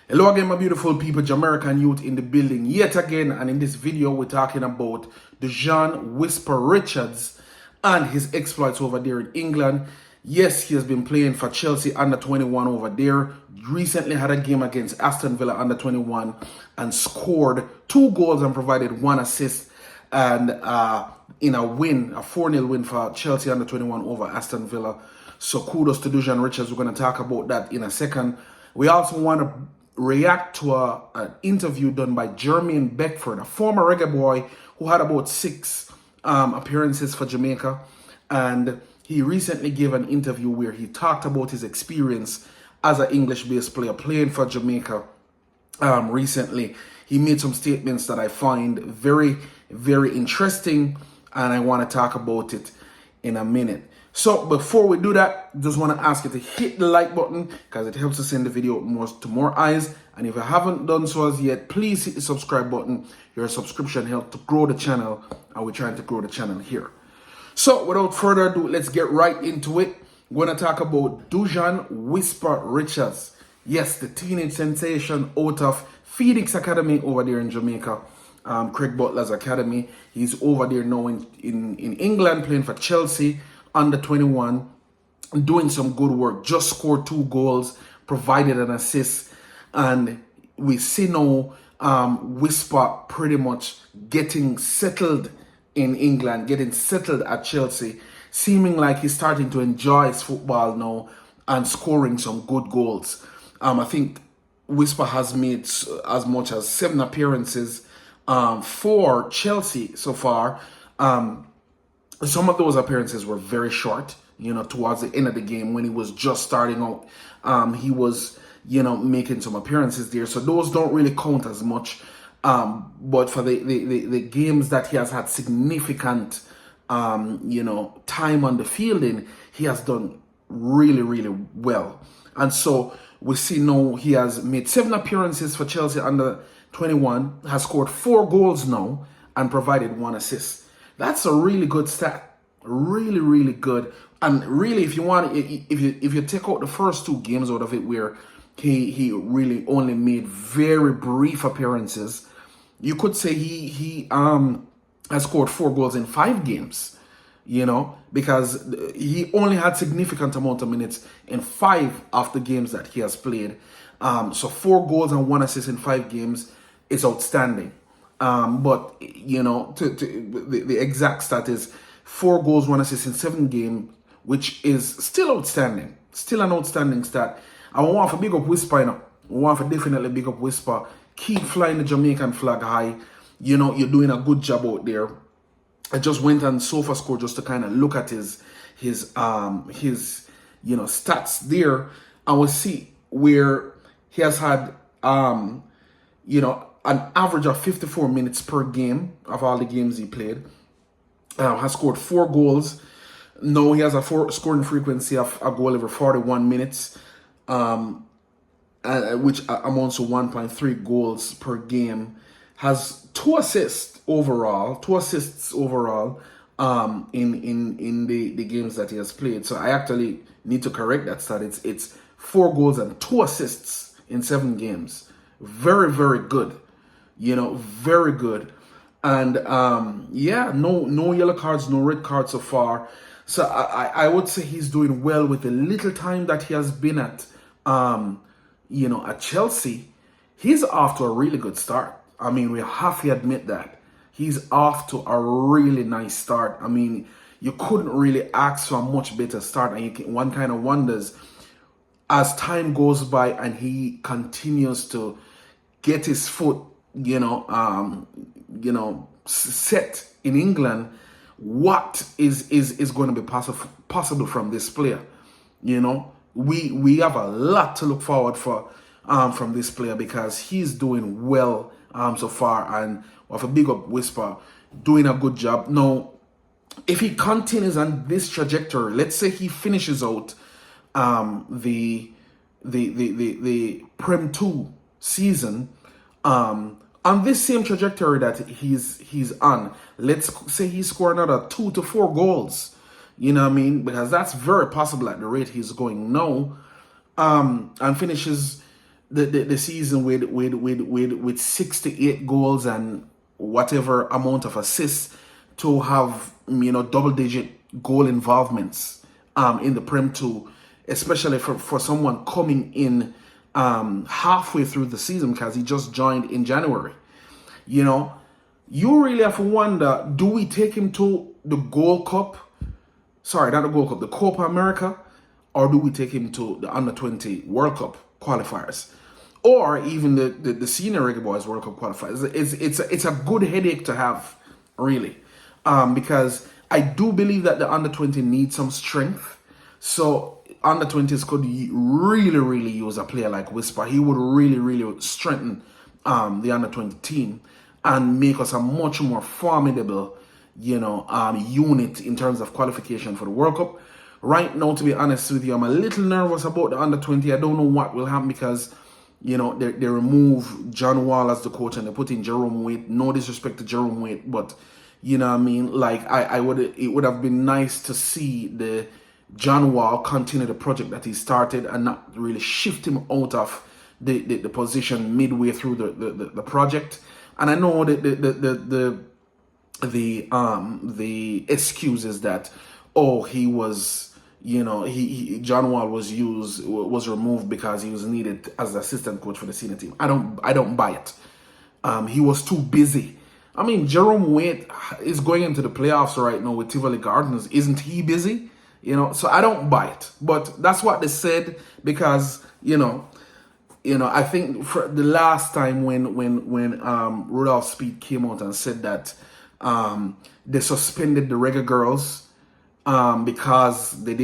Hello again, my beautiful people, Jamaica youth in the building yet again, and in this video we're talking about Dujuan Richards and his exploits over there in England. Yes, he has been playing for Chelsea U21 over there. Recently had a game against Aston Villa U21 and scored 2 goals and provided 1 assist, and in a win, a 4-0 win for Chelsea U21 over Aston Villa. So kudos to Dujan Richards. We're going to talk about that in a second. We also want to react to an interview done by Jermaine Beckford, a former reggae boy who had about 6 appearances for Jamaica. And he recently gave an interview where he talked about his experience as an English-based player playing for Jamaica recently. He made some statements that I find very, very interesting, and I want to talk about it in a minute. So before we do that, just want to ask you to hit the like button because it helps us send the video to more eyes. And if you haven't done so as yet, please hit the subscribe button. Your subscription helps to grow the channel, and we're trying to grow the channel here. So without further ado, let's get right into it. We're going to talk about Dujuan Richards. Yes, the teenage sensation out of Phoenix Academy over there in Jamaica. Craig Butler's academy. He's over there now in England playing for Chelsea U21, doing some good work. Just scored 2 goals, provided an assist, and we see now Whisper pretty much getting settled in England, getting settled at Chelsea, seeming like he's starting to enjoy his football now and scoring some good goals. I think Whisper has made as much as 7 appearances for Chelsea so far. Some of those appearances were very short, towards the end of the game when he was just starting out. He was, making some appearances there. So those don't really count as much. But for the games that he has had significant, time on the field in, he has done really, really well. And so we see now he has made 7 appearances for Chelsea U21, has scored 4 goals now, and provided 1 assist. That's a really good stat. Really, really good. And really, if you want, if you take out the first 2 games out of it where he really only made very brief appearances, you could say he has scored 4 goals in 5 games, because he only had significant amount of minutes in 5 of the games that he has played. So 4 goals and 1 assist in 5 games is outstanding. But the exact stat is 4 goals, 1 assist in 7 games, which is still outstanding. Still an outstanding stat. I want to big up Whisper, I want to definitely big up Whisper. Keep flying the Jamaican flag high. You're doing a good job out there. I just went on SofaScore just to kind of look at his stats there. And we'll see where he has had an average of 54 minutes per game of all the games he played. Has scored 4 goals. Now he has a scoring frequency of a goal every 41 minutes, which amounts to 1.3 goals per game. Has 2 assists overall. In the games that he has played. So I actually need to correct that stat. It's 4 goals and 2 assists in 7 games. Very, very good. Very good. And no yellow cards, no red cards so far. So I would say he's doing well with the little time that he has been at at Chelsea. He's off to a really good start. I mean, we have to admit that. He's off to a really nice start. I mean, you couldn't really ask for a much better start, and one kind of wonders as time goes by and he continues to get his foot set in England, what is going to be possible from this player. We have a lot to look forward for from this player because he's doing well so far, and with a big up Whisper, doing a good job. Now, if he continues on this trajectory, let's say he finishes out the Prem 2 season on this same trajectory that he's on, let's say he scored another 2 to 4 goals, because that's very possible at the rate he's going now, and finishes the season with 68 goals and whatever amount of assists to have double digit goal involvements in the Prem 2, especially for someone coming in halfway through the season because he just joined in January. You really have to wonder, do we take him to the Gold Cup? Sorry, not the Gold Cup, the Copa America, or do we take him to the Under-20 World Cup qualifiers? Or even the Senior Reggae Boys World Cup qualifiers? It's a good headache to have, really. Because I do believe that the Under-20 needs some strength. So Under-20s could really use a player like Whisper. He would really strengthen the Under-20 team and make us a much more formidable unit in terms of qualification for the World Cup. Right now, to be honest with you, I'm a little nervous about the Under-20. I don't know what will happen because, they remove John Wall as the coach and they put in Jerome Waite. No disrespect to Jerome Waite, but, you know what I mean? Like, it would have been nice to see the John Wall continue the project that he started and not really shift him out of the position midway through the project. And I know that the excuse is that, he was, John Wall was removed because he was needed as the assistant coach for the senior team. I don't buy it. He was too busy. I mean, Jerome Waite is going into the playoffs right now with Tivoli Gardens. Isn't he busy? So I don't buy it. But that's what they said because, I think for the last time when Rudolph Speed came out and said that they suspended the Reggae girls because they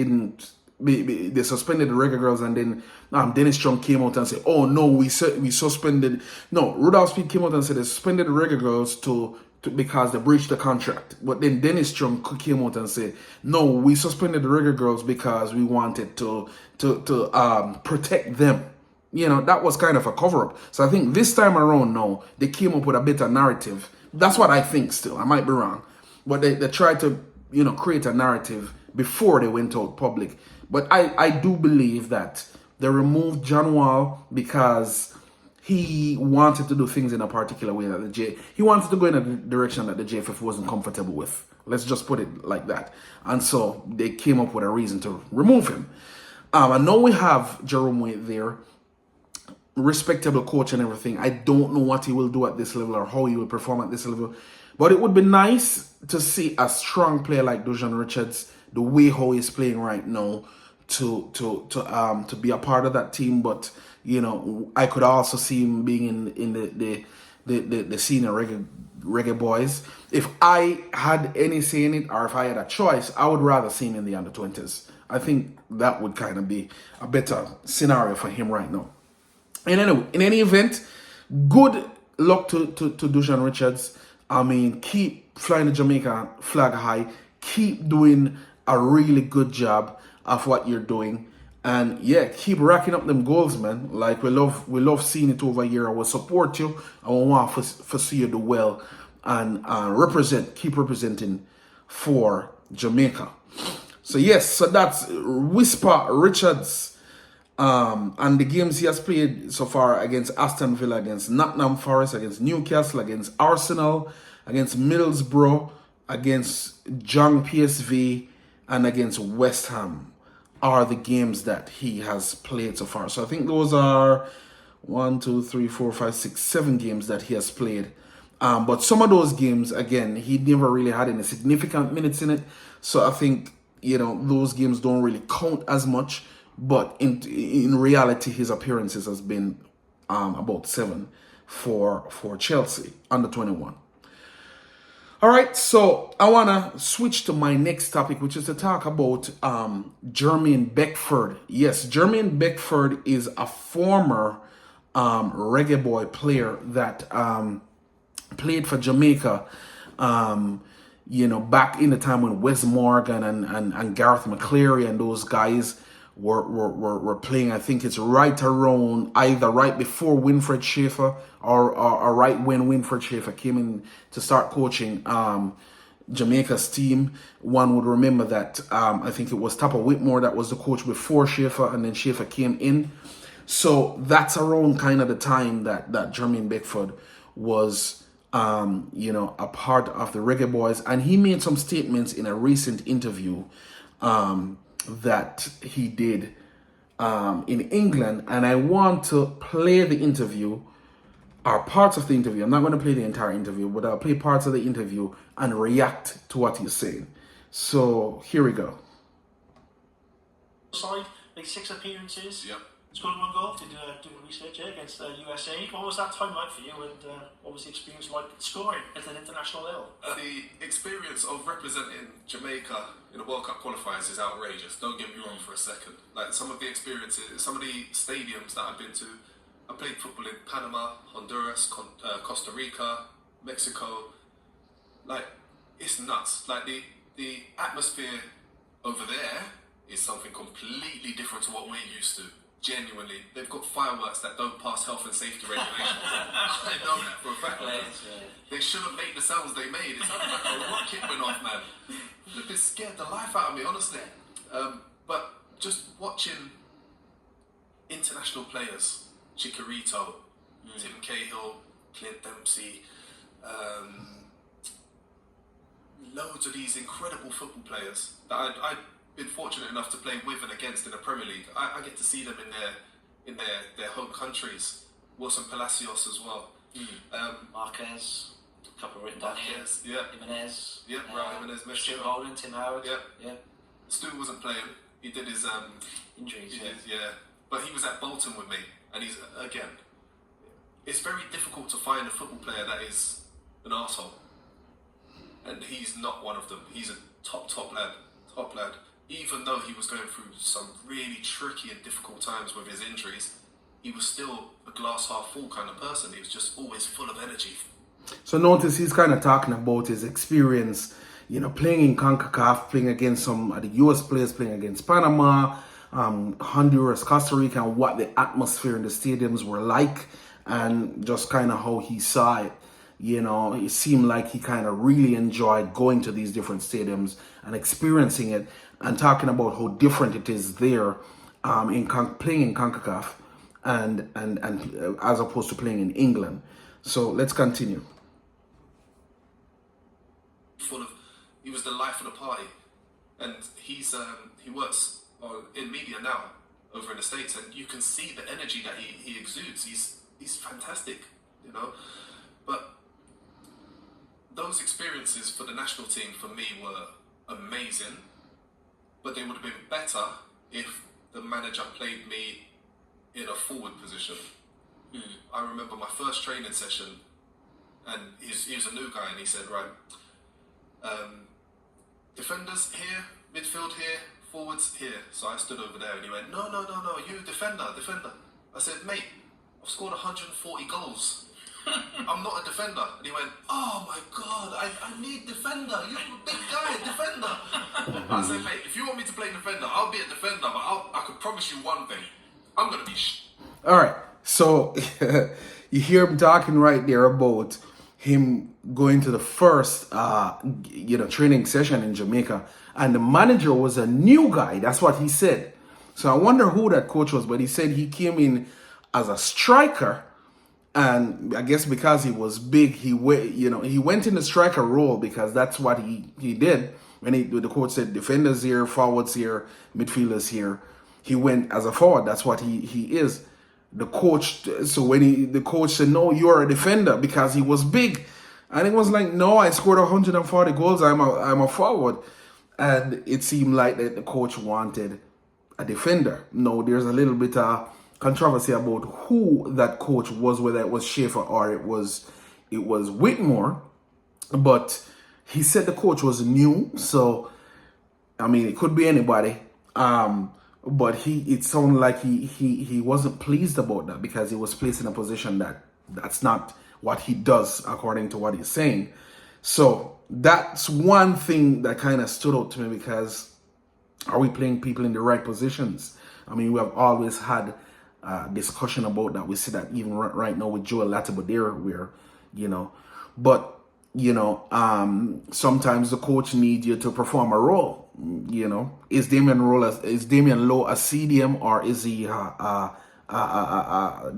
suspended the Reggae girls, and then Dennis Trump came out and said, "Oh no, we suspended." No, Rudolph Speed came out and said they suspended the Reggae girls because they breached the contract. But then Dennis Trump came out and said, "No, we suspended the Reggae girls because we wanted to protect them." That was kind of a cover-up. So I think this time around, no, they came up with a better narrative. That's what I think still. I might be wrong. But they tried to, create a narrative before they went out public. But I do believe that they removed John Wall because he wanted to do things in a particular way that he wanted to go in a direction that the JFF wasn't comfortable with. Let's just put it like that. And so they came up with a reason to remove him. And now we have Jerome Waite there. Respectable coach and everything. I don't know what he will do at this level or how he will perform at this level, but it would be nice to see a strong player like Dujan Richards, the way how he's playing right now, to be a part of that team. But I could also see him being in the senior reggae boys. If I had any say in it, or if I had a choice, I would rather see him in the under-20s. I think that would kind of be a better scenario for him right now. And anyway, in any event, good luck to Dujan Richards. I mean, keep flying the Jamaica flag high. Keep doing a really good job of what you're doing. And yeah, keep racking up them goals, man. Like we love seeing it over here. I will support you. I will want to see you do well and keep representing for Jamaica. So yes, so that's Whisper Richards. And the games he has played so far against Aston Villa, against Nottingham Forest, against Newcastle, against Arsenal, against Middlesbrough, against Young PSV, and against West Ham are the games that he has played so far. So I think those are 7 games that he has played. But some of those games, again, he never really had any significant minutes in it. So I think, those games don't really count as much. But in reality, his appearances has been about 7 for Chelsea under 21. All right, so I want to switch to my next topic, which is to talk about Jermaine Beckford. Yes, Jermaine Beckford is a former Reggae Boy player that played for Jamaica, back in the time when Wes Morgan and Gareth McCleary and those guys were playing. I think it's right around either right before Winfred Schaefer or right when Winfred Schaefer came in to start coaching Jamaica's team. One would remember that I think it was Tapa Whitmore that was the coach before Schaefer, and then Schaefer came in. So that's around kind of the time that Jermaine Beckford was, a part of the Reggae Boys, and he made some statements in a recent interview that he did in England, and I want to play the interview, or parts of the interview. I'm not going to play the entire interview, but I'll play parts of the interview and react to what he's saying. So here we go. Side, like 6 appearances. Yep. Scored 1 goal. Did research against USA. What was that time like for you, and what was the experience like scoring at an international level? The experience of representing Jamaica in the World Cup qualifiers is outrageous. Don't get me wrong for a second. Like some of the experiences, some of the stadiums that I've been to, I played football in Panama, Honduras, Costa Rica, Mexico. Like, it's nuts. Like the atmosphere over there is something completely different to what we're used to. Genuinely, they've got fireworks that don't pass health and safety regulations. I know that for a fact. They shouldn't make the sounds they made. It sounded like a rocket went off, man. It scared the life out of me, honestly. But just watching international players, Chicharito, Tim Cahill, Clint Dempsey, loads of these incredible football players that I've been fortunate enough to play with and against in the Premier League. I get to see them in their home countries. Wilson Palacios as well. Marquez, a couple written down here. Yeah. Jimenez. Yeah, right, Jimenez. Stuart Holden, Tim Howard. Yeah. Stu wasn't playing. He did his injuries. But he was at Bolton with me, and he's again. It's very difficult to find a football player that is an arsehole, and he's not one of them. He's a top lad. Even though he was going through some really tricky and difficult times with his injuries, he was still a glass half full kind of person. He was just always full of energy. So notice he's kind of talking about his experience, playing in CONCACAF, playing against some of the US players, playing against Panama, Honduras, Costa Rica, and what the atmosphere in the stadiums were like, and just kind of how he saw it. It seemed like he kind of really enjoyed going to these different stadiums and experiencing it, and talking about how different it is there playing in CONCACAF and as opposed to playing in England. So let's continue. He was the life of the party, and he works in media now over in the States, and you can see the energy that he exudes. He's fantastic, but those experiences for the national team for me were amazing, but they would have been better if the manager played me in a forward position. I remember my first training session, and he was a new guy, and he said, right, defenders here, midfield here, forwards here. So I stood over there, and he went, no, you defender. I said, mate, I've scored 140 goals. I'm not a defender. And he went, oh my God, I need defender. You're a big guy, defender. I said, mate, if you want me to play defender, I'll be a defender, but I could promise you one thing. I'm going to be All right, so you hear him talking right there about him going to the first, training session in Jamaica, and the manager was a new guy. That's what he said. So I wonder who that coach was, but he said he came in as a striker, and I guess because he was big, he went in the striker role because that's what he did. When the coach said defenders here, forwards here, midfielders here, he went as a forward. That's what he is. The coach, so when the coach said, no, you're a defender, because he was big. And it was like, no, I scored 140 goals, I'm a forward. And it seemed like that the coach wanted a defender. No, there's a little bit of controversy about who that coach was, whether it was Schaefer or it was Whitmore. But he said the coach was new, so I mean, it could be anybody. But it sounded like he wasn't pleased about that, because he was placed in a position that's not what he does according to what he's saying. So that's one thing that kind of stood out to me, because are we playing people in the right positions? I mean, we have always had discussion about that. We see that even right now with Joel Latibodera, where, but sometimes the coach needs you to perform a role. Is Damian Lowe a CDM, or is he a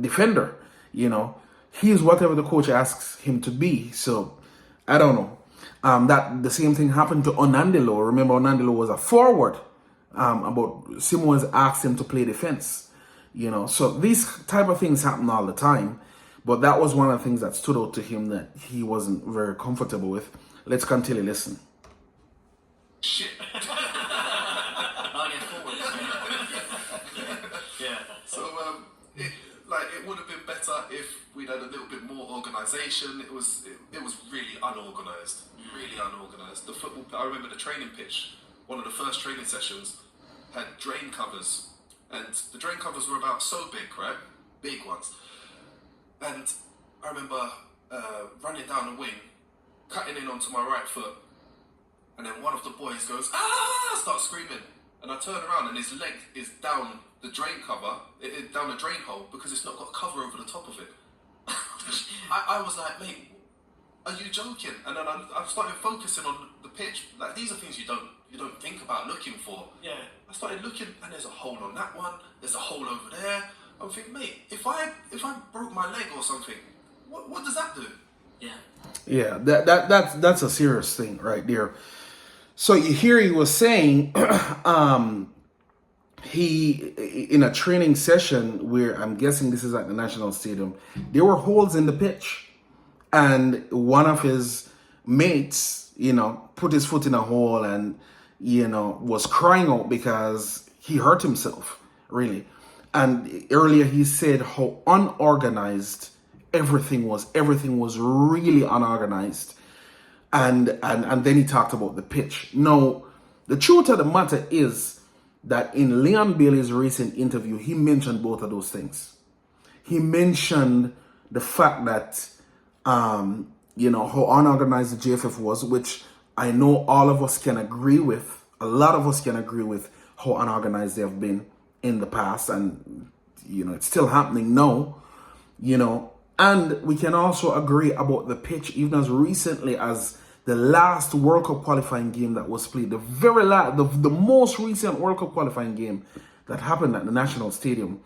defender. You know, he is whatever the coach asks him to be. So I don't know. That the same thing happened to Onandelo. Remember, Onandelo was a forward. About Simons asked him to play defense. You know, so these type of things happen all the time. But that was one of the things that stood out to him that he wasn't very comfortable with. Let's continue listen. Shit. I'll get forward. Yeah. So, it would have been better if we'd had a little bit more organisation. It was really unorganised. Really unorganised. The football, I remember the training pitch, one of the first training sessions, had drain covers. And the drain covers were about so big, right? Big ones. And I remember running down the wing, cutting in onto my right foot, and then one of the boys goes, "Ah!" starts screaming. And I turn around and his leg is down the drain cover, down the drain hole, because it's not got cover over the top of it. I was like, mate, are you joking? And then I started focusing on the pitch. Like, these are things you don't think about looking for. Yeah. I started looking, and there's a hole on that one. There's a hole over there. I'm thinking, mate, if I broke my leg or something, what does that do? Yeah. Yeah, that's a serious thing right there. So you hear he was saying, he in a training session where I'm guessing this is at the National Stadium, there were holes in the pitch, and one of his mates, you know, put his foot in a hole and, you know, was crying out because he hurt himself, really. And earlier he said how unorganized everything was. Everything was really unorganized. And then he talked about the pitch. Now, the truth of the matter is that in Leon Bailey's recent interview, he mentioned both of those things. He mentioned the fact that, you know, how unorganized the JFF was, which I know all of us can agree with. A lot of us can agree with how unorganized they have been in the past, and, you know, it's still happening now, you know. And we can also agree about the pitch, even as recently as the last World Cup qualifying game that was played, the most recent World Cup qualifying game that happened at the National Stadium,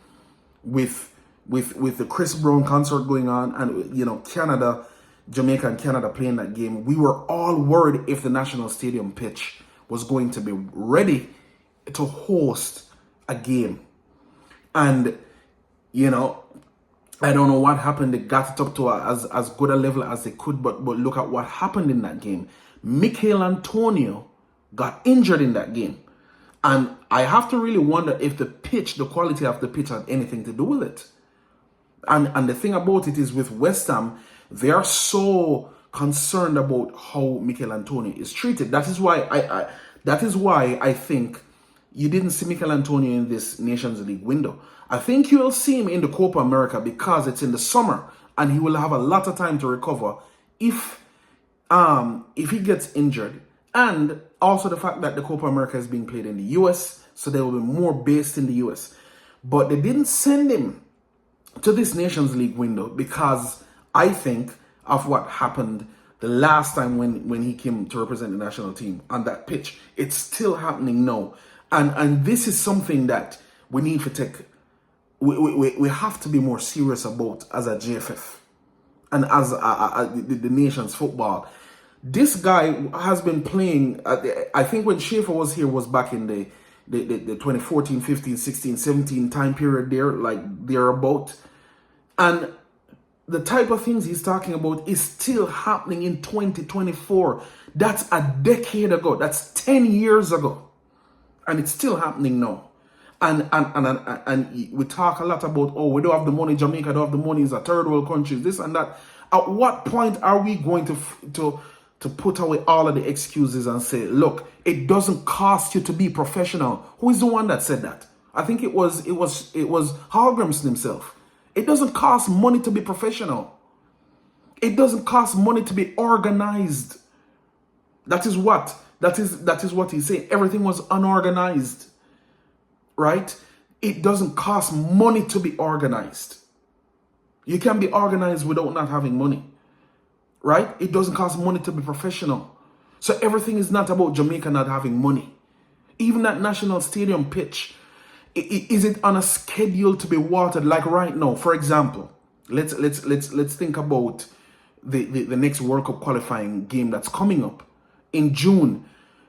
with the Chris Brown concert going on, and, you know, Jamaica and Canada playing that game. We were all worried if the National Stadium pitch was going to be ready to host a game. And, you know, I don't know what happened. They got it up to as good a level as they could, but look at what happened in that game. Mikel Antonio got injured in that game. And I have to really wonder if the quality of the pitch had anything to do with it. And the thing about it is, with West Ham, they are so concerned about how Mikel Antonio is treated. That is why I think you didn't see Mikel Antonio in this Nations League window. I think you will see him in the Copa America because it's in the summer and he will have a lot of time to recover if he gets injured. And also the fact that the Copa America is being played in the US, so they will be more based in the US. But they didn't send him to this Nations League window because I think of what happened the last time when he came to represent the national team on that pitch. It's still happening now. And this is something that we need to take, we have to be more serious about as a JFF and as the nation's football. This guy has been playing, I think when Schaefer was here was back in the 2014, 15, 16, 17 time period there, like thereabout. And the type of things he's talking about is still happening in 2024. That's a decade ago. That's 10 years ago. And it's still happening now. And we talk a lot about, oh, we don't have the money, Jamaica don't have the money, it's a third world country, this and that. At what point are we going to put away all of the excuses and say, look, it doesn't cost you to be professional? Who is the one that said that? I think it was Hallgrimson himself. It doesn't cost money to be professional. It doesn't cost money to be organized. That is what he's saying. Everything was unorganized. Right? It doesn't cost money to be organized. You can be organized without not having money. Right? It doesn't cost money to be professional. So everything is not about Jamaica not having money. Even that National Stadium pitch, is it on a schedule to be watered? Like right now, for example, let's think about the next World Cup qualifying game that's coming up in June.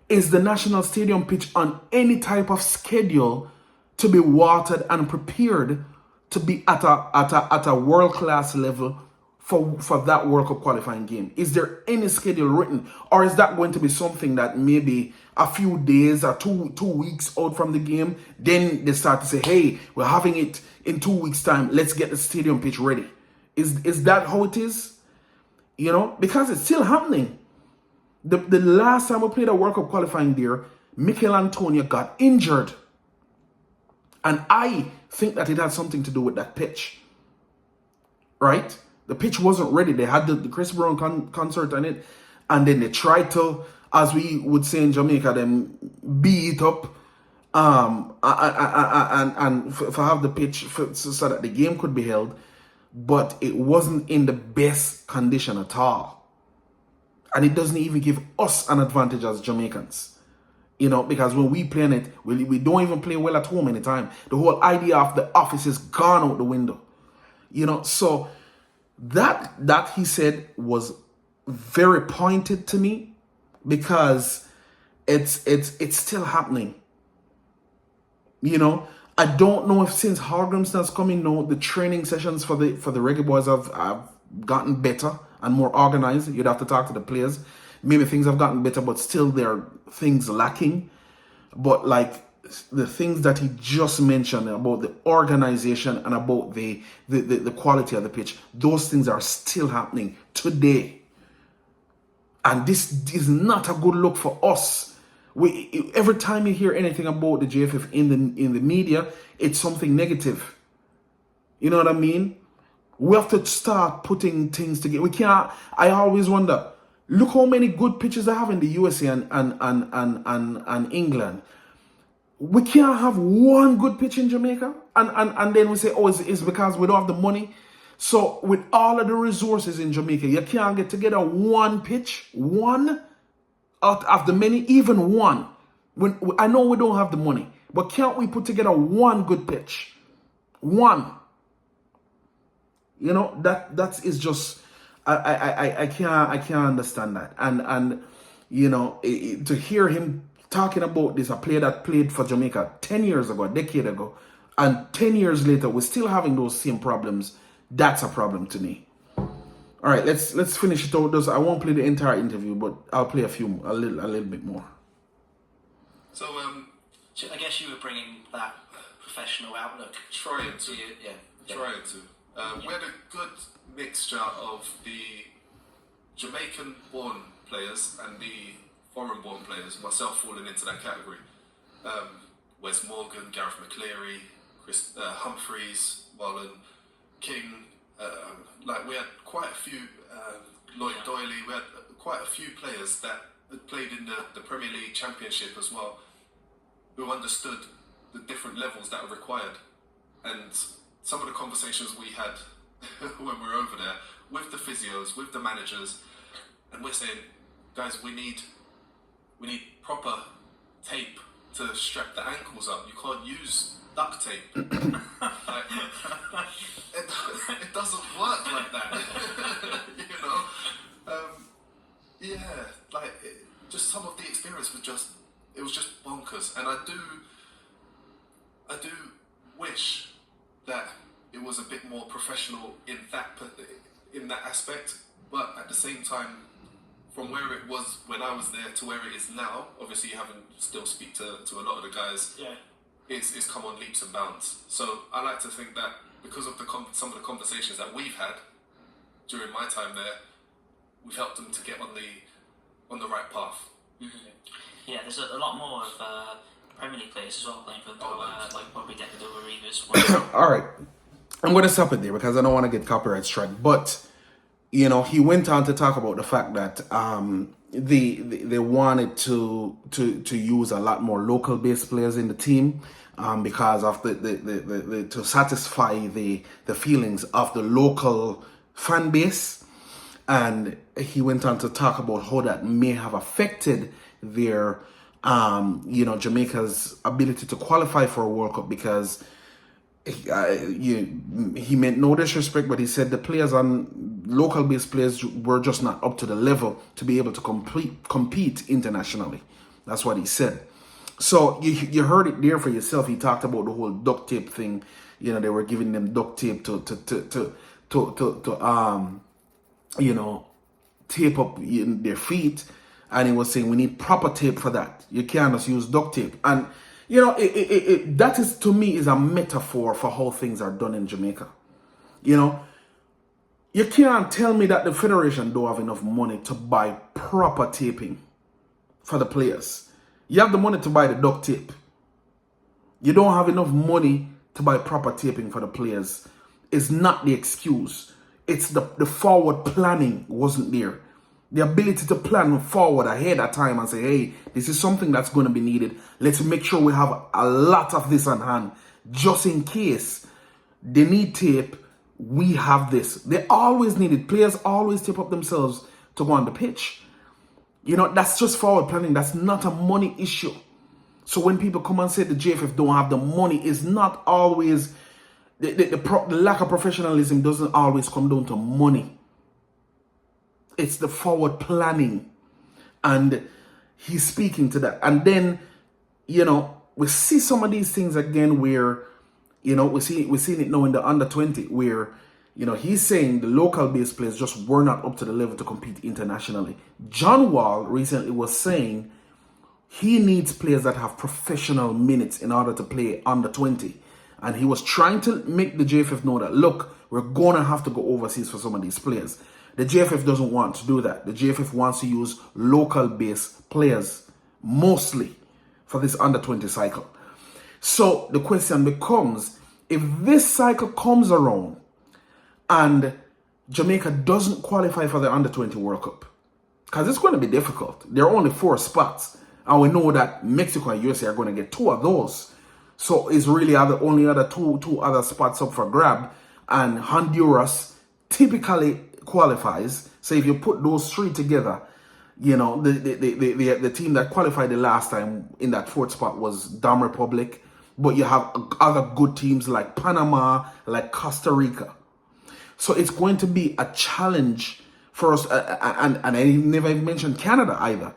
Is the National Stadium pitch on any type of schedule to be watered and prepared to be at a world-class level for that World Cup qualifying game? Is there any schedule written, or is that going to be something that maybe a few days or two weeks out from the game, then they start to say, hey, we're having it in 2 weeks time, let's get the stadium pitch ready? Is that how it is? You know, because it's still happening. The last time we played a World Cup qualifying there, Mikel Antonio got injured. And I think that it had something to do with that pitch. Right? The pitch wasn't ready. They had the Chris Brown concert on it. And then they tried to, as we would say in Jamaica, them beat it up. And for have the pitch so that the game could be held. But it wasn't in the best condition at all. And it doesn't even give us an advantage as Jamaicans. You know, because when we play in it, we don't even play well at home anytime. The whole idea of the office is gone out the window. You know, so that he said was very pointed to me, because it's still happening. You know, I don't know if since Hargrimson's coming now, the training sessions for the Reggae boys have gotten better and more organized. You'd have to talk to the players. Maybe things have gotten better, but still there are things lacking. But like the things that he just mentioned about the organization and about the quality of the pitch, those things are still happening today. And this is not a good look for us. Every time you hear anything about the JFF in the media, it's something negative. You know what I mean? We have to start putting things together. We can't. I always wonder. Look how many good pitches they have in the USA and England. We can't have one good pitch in Jamaica, and then we say, oh, it's because we don't have the money. So with all of the resources in Jamaica, you can't get together one pitch, one out of the many, even one. I know we don't have the money, but can't we put together one good pitch? One. You know, that is just, I can't understand that. And you know, to hear him talking about this, a player that played for Jamaica 10 years ago, a decade ago, and 10 years later, we're still having those same problems. That's a problem to me. All right, let's finish it out. I won't play the entire interview, but I'll play a little bit more. So I guess you were bringing that professional outlook. Trying to. Yeah. Trying to. We had a good mixture of the Jamaican-born players and the foreign-born players, myself falling into that category. Wes Morgan, Gareth McCleary, Chris Humphreys, Marlon King. We had quite a few, Lloyd Doyley, we had quite a few players that had played in the Premier League Championship as well, who understood the different levels that are required. And some of the conversations we had when we were over there with the physios, with the managers, and we're saying, guys, we need proper tape to strap the ankles up. You can't use duct tape. It doesn't work like that. You know? Just some of the experience was just bonkers. And I do wish that it was a bit more professional in that aspect, but at the same time, from where it was when I was there to where it is now, obviously you haven't still speak to a lot of the guys. Yeah, it's come on leaps and bounds. So I like to think that because of some of the conversations that we've had during my time there, we've helped them to get on the right path. Mm-hmm. Yeah, there's a lot more of Premier League players as well playing for like Bobby Decker, Reavers. All right, I'm going to stop it there because I don't want to get copyright strike. But you know, he went on to talk about the fact that they wanted to use a lot more local based players in the team because of the to satisfy the feelings of the local fan base. And he went on to talk about how that may have affected their Jamaica's ability to qualify for a World Cup, because he meant no disrespect, but he said the players on local based players were just not up to the level to be able to compete internationally. That's what he said. So you heard it there for yourself. He talked about the whole duct tape thing. They were giving them duct tape to tape up their feet, and he was saying we need proper tape for that. You can't just use duct tape. And that is, to me, is a metaphor for how things are done in Jamaica. You can't tell me that the federation don't have enough money to buy proper taping for the players. You have the money to buy the duct tape. You don't have enough money to buy proper taping for the players. It's not the excuse. It's the forward planning wasn't there. The ability to plan forward ahead of time and say, hey, this is something that's going to be needed. Let's make sure we have a lot of this on hand, just in case they need tape. We have this. They always need it. Players always tape up themselves to go on the pitch. That's just forward planning. That's not a money issue. So when people come and say the JFF don't have the money, it's not always, the lack of professionalism doesn't always come down to money. It's the forward planning. And he's speaking to that. And then, we see some of these things again where, we're seeing it now in the under 20 where, he's saying the local based players just were not up to the level to compete internationally. John Wall recently was saying he needs players that have professional minutes in order to play under 20. And he was trying to make the JFF know that, look, we're going to have to go overseas for some of these players. The JFF doesn't want to do that. The JFF wants to use local-based players mostly for this under-20 cycle. So the question becomes, if this cycle comes around and Jamaica doesn't qualify for the under-20 World Cup, because it's going to be difficult. There are only 4 spots, and we know that Mexico and USA are going to get 2 of those. So it's really only two other spots up for grab, and Honduras typically qualifies. So if you put those 3 together, the team that qualified the last time in that 4th spot was Dom Republic, but you have other good teams like Panama, like Costa Rica. So it's going to be a challenge for us, and I never even mentioned Canada either.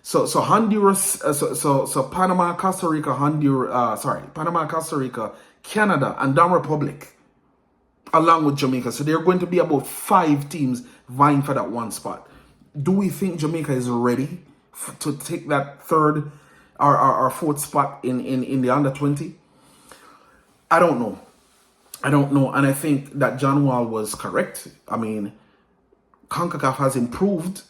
So Honduras, so Panama, Costa Rica, Panama, Costa Rica, Canada, and Dom Republic, along with Jamaica. So there are going to be about 5 teams vying for that 1 spot. Do we think Jamaica is ready to take that 3rd or 4th spot in the under 20? I don't know. And I think that John Wall was correct. I mean, CONCACAF has improved.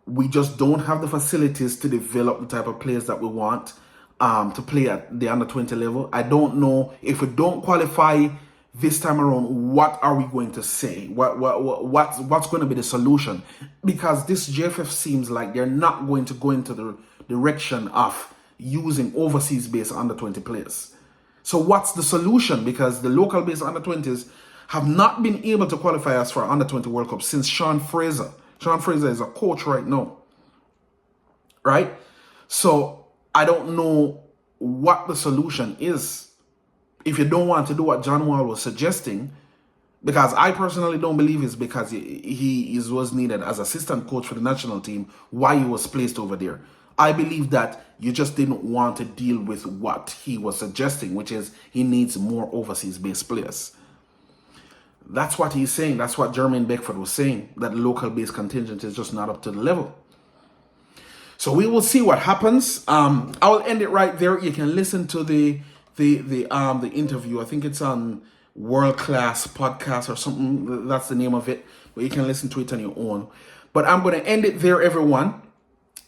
We just don't have the facilities to develop the type of players that we want to play at the under 20 level. I don't know if we don't qualify this time around, what are we going to say? What's going to be the solution? Because this JFF seems like they're not going to go into the direction of using overseas-based under 20 players. So what's the solution? Because the local-based under 20s have not been able to qualify us for under 20 World Cup since Sean Fraser. Sean Fraser is a coach right now. Right? So I don't know what the solution is. If you don't want to do what John Wall was suggesting, because I personally don't believe it's because he was needed as assistant coach for the national team, why he was placed over there. I believe that you just didn't want to deal with what he was suggesting, which is he needs more overseas-based players. That's what he's saying. That's what Jermaine Beckford was saying, that local-based contingent is just not up to the level. So we will see what happens. I'll end it right there. You can listen to the interview. I think it's on World Class Podcast or something. That's the name of it. But you can listen to it on your own. But I'm going to end it there, everyone.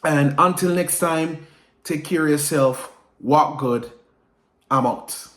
And until next time, take care of yourself. Walk good. I'm out.